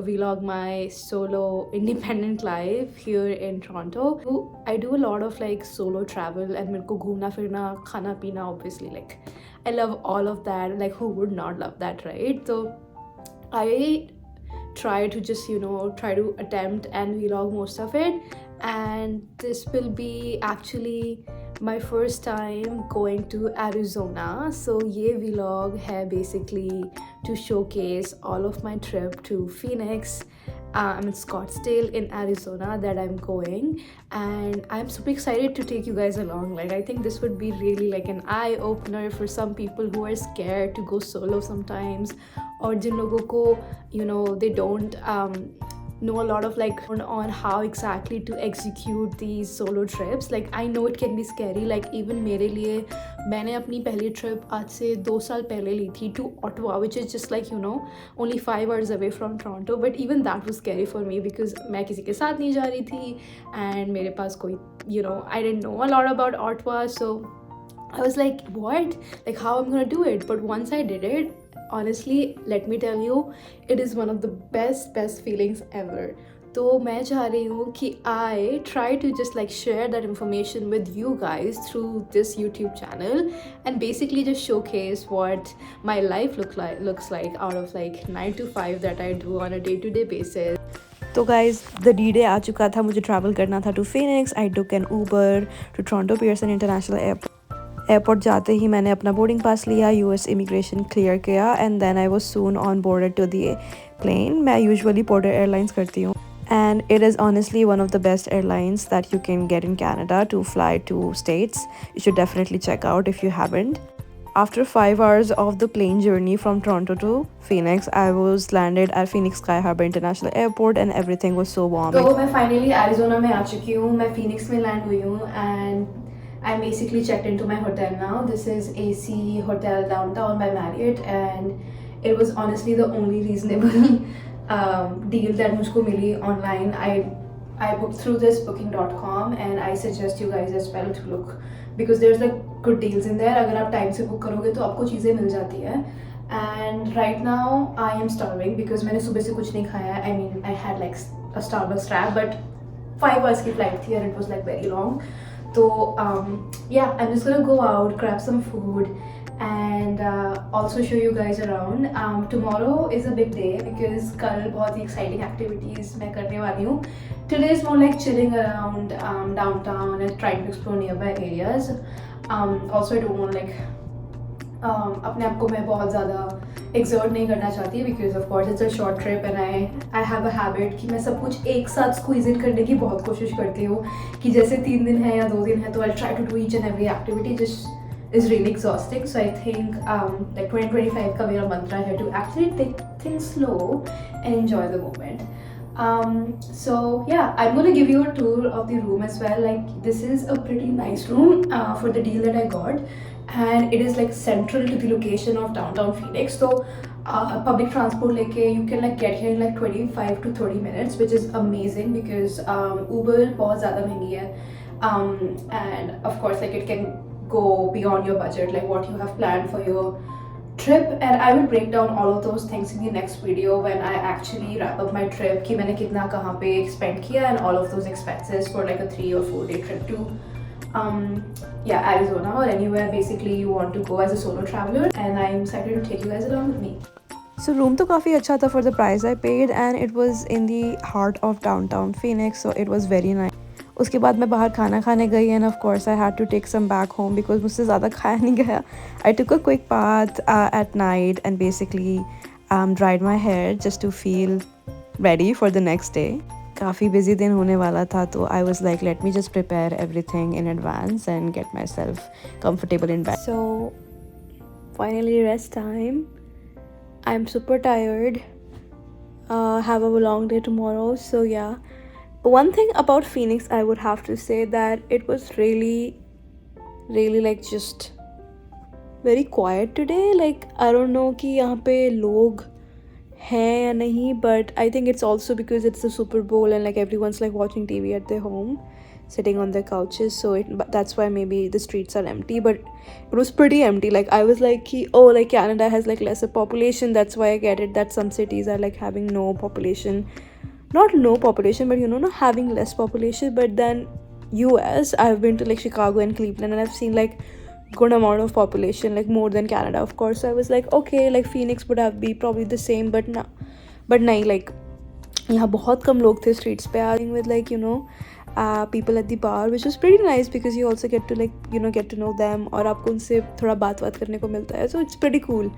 vlog my solo independent life here in Toronto. I do a lot of like solo travel and मेरे को घूमना फिरना खाना पीना obviously like I love all of that. Like who would not love that, right? So I try to just try to attempt and vlog most of it, and this will be actually my first time going to Arizona. So ye vlog hai basically to showcase all of my trip to Phoenix. I'm in Scottsdale in Arizona that I'm going, and I'm super excited to take you guys along. Like I think this would be really like an eye opener for some people who are scared to go solo sometimes, or jin logo ko they don't know a lot of like on how exactly to execute these solo trips. Like I know it can be scary. Like even मेरे लिए मैंने अपनी पहली trip आज से 2 साल पहले ली थी to Ottawa, which is just like only 5 hours away from Toronto. But even that was scary for me because मैं किसी के साथ नहीं जा रही थी, and मेरे पास कोई I didn't know a lot about Ottawa, so I was like, what? Like how I'm gonna do it? But once I did it, honestly, let me tell you, it is one of the best feelings ever. तो मैं चाह रही हूँ कि I try to just like share that information with you guys through this YouTube channel and basically just showcase what my life looks like out of like 9 to 5 that I do on a day-to-day basis. तो guys the day आ चुका था, मुझे travel करना था to Phoenix. I took an Uber to Toronto Pearson International Airport. जाते ही मैंने अपना बोर्डिंग पास लिया, यूएस इमिग्रेशन क्लियर किया, and then I was soon on boarded to the plane. मैं यूजुअली पोर्टर एयरलाइंस करती हूँ, and it is honestly one of the best airlines that you can get in Canada to fly to states. You should definitely check out if you haven't. After 5 hours of the plane journey from Toronto to Phoenix, I was landed at Phoenix Sky Harbor International Airport and everything was so warm. तो मैं finally Arizona में आ चुकी हूँ, मैं Phoenix में land हुई हूँ, and I'm basically checked into my hotel now. This is AC Hotel Downtown by Marriott, and it was honestly the only reasonable deal that मुझको मिली online. I booked through this booking.com, and I suggest you guys as well to look because there's like good deals in there. अगर आप time से book करोगे तो आपको चीज़ें मिल जाती है. And right now I am starving because मैंने सुबह से कुछ नहीं खाया. I mean I had like a Starbucks wrap, but 5 hours की flight थी and it was like very long. So yeah, I'm just gonna go out, grab some food, and also show you guys around. Tomorrow is a big day because कल बहुत ही exciting activities मैं करने वाली हूँ. Today is more like chilling around downtown and trying to explore nearby areas. Also I don't want like अपने आप को मैं बहुत ज़्यादा exert नहीं करना चाहती because of course it's a short trip and I have a habit कि मैं सब कुछ एक साथ squeeze in करने की बहुत कोशिश करती हूँ कि जैसे 3 दिन है या 2 दिन है तो I'll try to do each and every activity. Just is really exhausting. So I think like 2025 का मेरा mantra है to actually take things slow and enjoy the moment. So yeah, I'm gonna give you a tour of the room as well. Like this is a pretty nice room for the deal that I got, and it is like central to the location of downtown Phoenix. So public transport leke you can like get here in like 25 to 30 minutes, which is amazing because Uber बहुत ज़्यादा महंगी है, and of course like it can go beyond your budget, like what you have planned for your trip. And I will break down all of those things in the next video when I actually wrap up my trip कि मैंने कितना कहाँ पे spend किया and all of those expenses for like a 3 or 4 day trip to yeah, Arizona or anywhere basically you want to go as a solo traveler, and I'm excited to take you guys along with me. So room तो काफ़ी अच्छा था for the price I paid, and it was in the heart of downtown Phoenix, so it was very nice. उसके बाद मैं बाहर खाना खाने गई, and of course I had to take some back home because मुझसे ज़्यादा खाया नहीं गया. I took a quick bath at night and basically dried my hair just to feel ready for the next day. काफ़ी busy दिन होने वाला था, तो I was like, let me just prepare everything in advance and get myself comfortable in bed. So finally rest time. I'm super tired. Have a long day tomorrow, so yeah. One thing about Phoenix, I would have to say that it was really like just very quiet today. Like I don't know कि यहाँ पे लोग हैं या नहीं, but I think it's also because it's the Super Bowl and like everyone's like watching TV at their home. sitting on their couches, so that's why maybe the streets are empty. But it was pretty empty. Like I was like, oh, like Canada has like lesser population, that's why I get it that some cities are like having no population, not no population, but not having less population. But then US, I've been to like Chicago and Cleveland, and I've seen like good amount of population, like more than Canada, of course. So I was like, okay, like Phoenix would have be probably the same, but no, but nahi, like यहाँ बहुत कम लोग थे streets पे, with like people at the bar, which was pretty nice because you also get to like get to know them, और आपको उनसे थोड़ा बात करने को मिलता है, so it's pretty cool.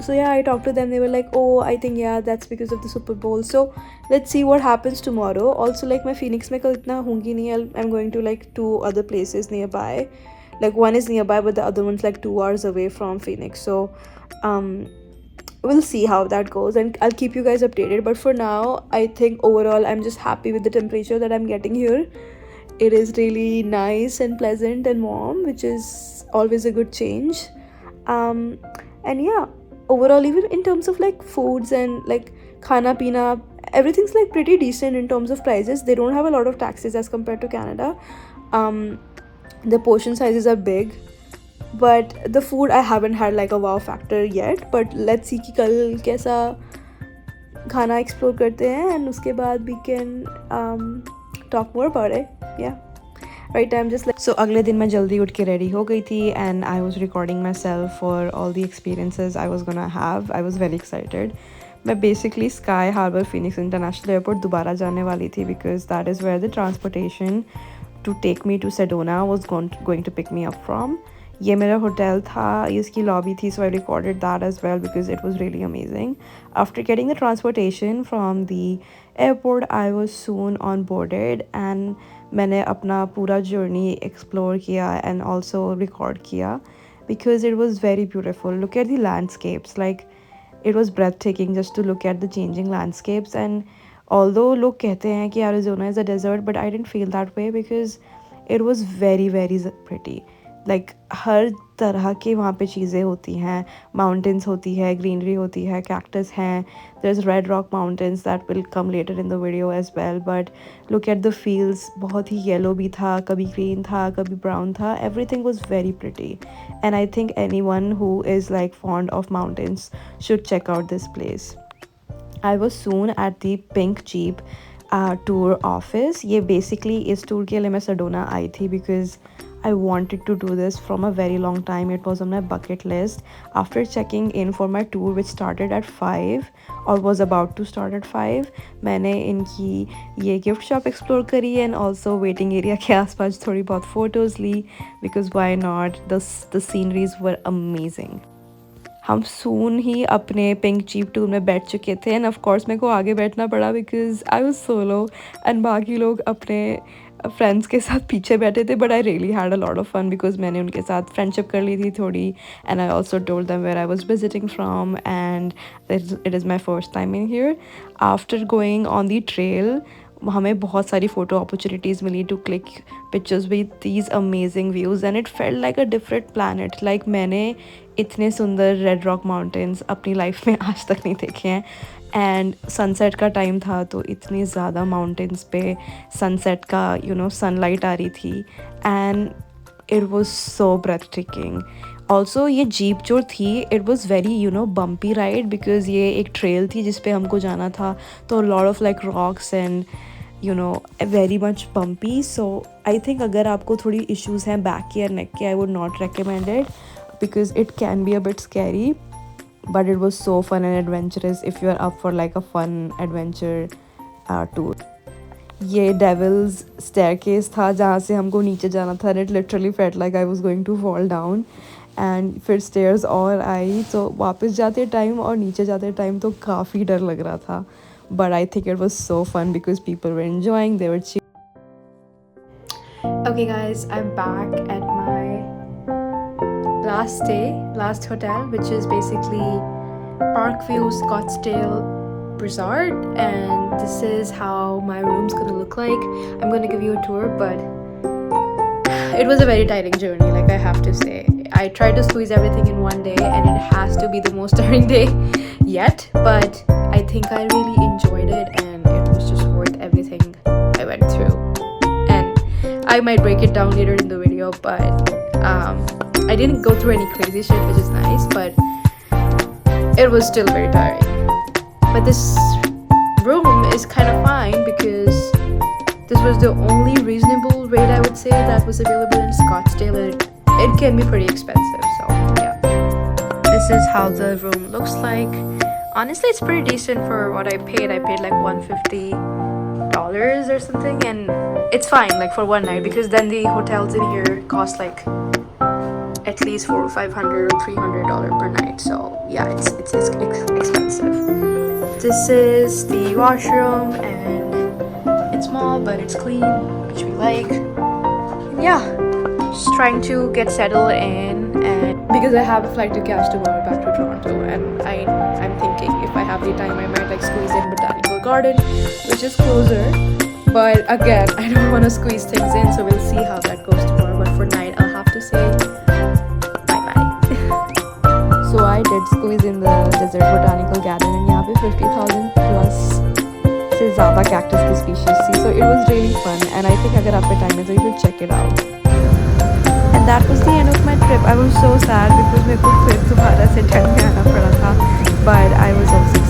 So yeah, I talked to them. They were like, oh, I think yeah, that's because of the Super Bowl. So let's see what happens tomorrow. Also, like मैं Phoenix में कल इतना होंगी नहीं. I'm going to like 2 other places nearby. Like one is nearby, but the other one's like 2 hours away from Phoenix. So we'll see how that goes, and I'll keep you guys updated. But for now, I think overall I'm just happy with the temperature that I'm getting here. It is really nice and pleasant and warm, which is always a good change. And yeah, overall, even in terms of like foods and like khana pina, everything's like pretty decent in terms of prices. They don't have a lot of taxes as compared to Canada. The portion sizes are big, but the food I haven't had like a wow factor yet. But let's see कि कल कैसा खाना explore करते हैं, and उसके बाद we can talk more about it. Yeah, right. I'm just like, so अगले दिन मैं जल्दी उठ के ready हो गई थी, and I was recording myself for all the experiences I was gonna have. I was very excited. मैं basically Sky Harbor Phoenix International Airport दोबारा जाने वाली थी, because that is where the transportation to take me to Sedona was going to pick me up from. ये मेरा hotel था, इसकी lobby थी, so I recorded that as well because it was really amazing. After getting the transportation from the airport, I was soon on boarded, and मैंने अपना पूरा journey explore किया and also record किया because it was very beautiful. Look at the landscapes, like it was breathtaking just to look at the changing landscapes. And although लोग कहते हैं कि Arizona is a desert, but I didn't feel that way because it was very very pretty. Like हर तरह के वहाँ पे चीज़ें होती हैं, mountains होती है, greenery होती है, cactus हैं, there's Red Rock Mountains that will come later in the video as well. But look at the fields, बहुत ही yellow भी था, कभी green था, कभी brown था, everything was very pretty. And I think anyone who is like fond of mountains should check out this place. I was soon at the Pink Jeep tour office. ये basically इस tour के लिए मैं Sedona आई थी because I wanted to do this from a very long time. It was on my bucket list. After checking in for my tour, which started at 5 or was about to start at 5, मैंने इनकी ये gift shop explore करी and also waiting area के आसपास थोड़ी बहुत photos Lee, because why not? The sceneries were amazing. हम soon ही अपने पिंक जीप टूर में बैठ चुके थे, एंड ऑफ कोर्स मेरे को आगे बैठना पड़ा because I was solo and बाकी लोग अपने फ्रेंड्स के साथ पीछे बैठे थे. But I really had a lot of fun because मैंने उनके साथ फ्रेंडशिप कर ली थी थोड़ी, and I also told them where I was visiting from, and it is my first time in here. After going on the trail हमें बहुत सारी फ़ोटो अपॉर्चुनिटीज़ मिली to click pictures with these amazing views, and it felt like a different planet. Like मैंने इतने सुंदर red rock mountains अपनी life में आज तक नहीं देखे हैं. एंड सनसेट का टाइम था तो इतनी ज़्यादा माउंटेन्स पे सनसेट का सनलाइट आ रही थी, and it was so ब्रेथटेकिंग. Also ये जीप जो थी it was very bumpy ride, because ये एक ट्रेल थी जिस पे हमको जाना था, तो lot of like rocks and very much bumpy. So I think अगर आपको थोड़ी issues हैं back के या neck के, I would not recommend it because it can be a bit scary, but it was so fun and adventurous if you are up for like a fun adventure tour. ये Devil's Staircase था जहाँ से हमको नीचे जाना था, and it literally felt like I was going to fall down. And फिर stairs और आई, तो वापस जाते टाइम और नीचे जाते टाइम तो काफ़ी डर लग रहा था. But I think it was so fun because people were enjoying, they were cheering. Okay guys, I'm back at my last hotel, which is basically Parkview Scottsdale Resort, and this is how my room's gonna look like. I'm gonna give you a tour, but it was a very tiring journey, like I have to say. I tried to squeeze everything in one day and it has to be the most tiring day yet, but I think I really enjoyed it and it was just worth everything I went through. I might break it down later in the video, but I didn't go through any crazy shit, which is nice, but it was still very tiring. But this room is kind of fine because this was the only reasonable rate I would say that was available in Scottsdale, and it can be pretty expensive, so yeah. This is how the room looks like. Honestly, it's pretty decent for what I paid. I paid like $150 or something, and it's fine like for one night, because then the hotels in here cost like at least $400 or $500 or $300 per night, so yeah, it's expensive. This is the washroom, and it's small but it's clean, which we like. Yeah, just trying to get settled in, and because I have a flight to catch tomorrow back to Toronto, and I'm thinking if I have the time I might like squeeze in Botanical Garden, which is closer, but again I don't want to squeeze things in, so we'll see how that goes tomorrow. But for night I'll have to say So I did squeeze in the desert botanical garden, and यहाँ पे 50,000 plus से ज़्यादा cactus की species थी. So it was really fun, and I think अगर आपका time है तो you should check it out. And that was the end of my trip. I was so sad because मेरे को फिर दोबारा से ठंड में आना पड़ा था, but I was also